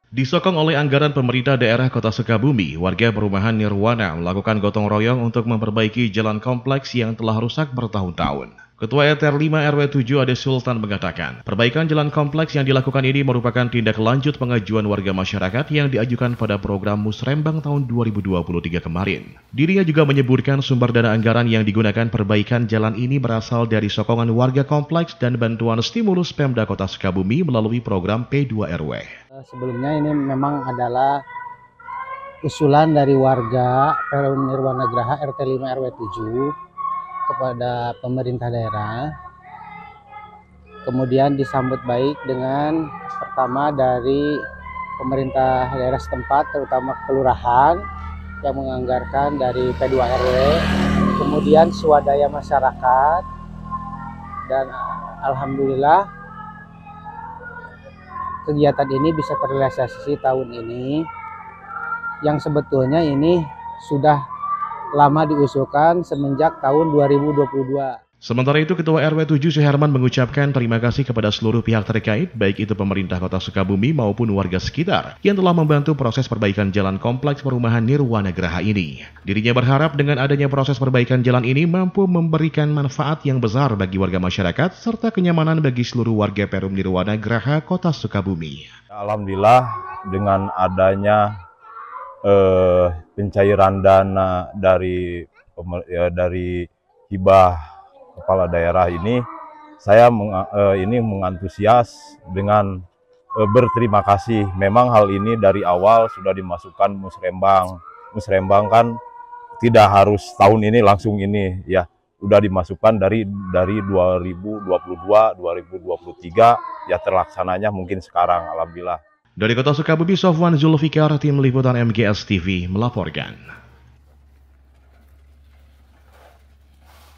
Disokong oleh anggaran pemerintah daerah Kota Sukabumi, warga perumahan Nirwana melakukan gotong royong untuk memperbaiki jalan kompleks yang telah rusak bertahun-tahun. Ketua RT 5 RW 7 Ade Sultan mengatakan, perbaikan jalan kompleks yang dilakukan ini merupakan tindak lanjut pengajuan warga masyarakat yang diajukan pada program Musrembang tahun 2023 kemarin. Dirinya juga menyebutkan sumber dana anggaran yang digunakan perbaikan jalan ini berasal dari sokongan warga kompleks dan bantuan stimulus Pemda Kota Sukabumi melalui program P2RW. Sebelumnya ini memang adalah usulan dari warga Perum Nirwana Graha RT 5 RW 7 kepada pemerintah daerah. Kemudian disambut baik dengan pertama dari pemerintah daerah setempat, terutama kelurahan yang menganggarkan dari P2RW, kemudian swadaya masyarakat, dan alhamdulillah kegiatan ini bisa terrealisasi tahun ini, yang sebetulnya ini sudah lama diusulkan semenjak tahun 2022. Sementara itu, Ketua RW 7 Suherman mengucapkan terima kasih kepada seluruh pihak terkait, baik itu pemerintah Kota Sukabumi maupun warga sekitar, yang telah membantu proses perbaikan jalan kompleks perumahan Nirwana Graha ini. Dirinya berharap dengan adanya proses perbaikan jalan ini mampu memberikan manfaat yang besar bagi warga masyarakat, serta kenyamanan bagi seluruh warga Perum Nirwana Graha Kota Sukabumi. Alhamdulillah dengan adanya pencairan dana dari hibah kepala daerah ini, saya mengantusias dengan berterima kasih. Memang hal ini dari awal sudah dimasukkan musrembang. Musrembang kan tidak harus tahun ini langsung ini ya, sudah dimasukkan dari 2022 2023 ya, terlaksananya mungkin sekarang, alhamdulillah. Dari Kota Sukabumi, Sofwan Zulfikar, Tim Liputan MGS TV melaporkan.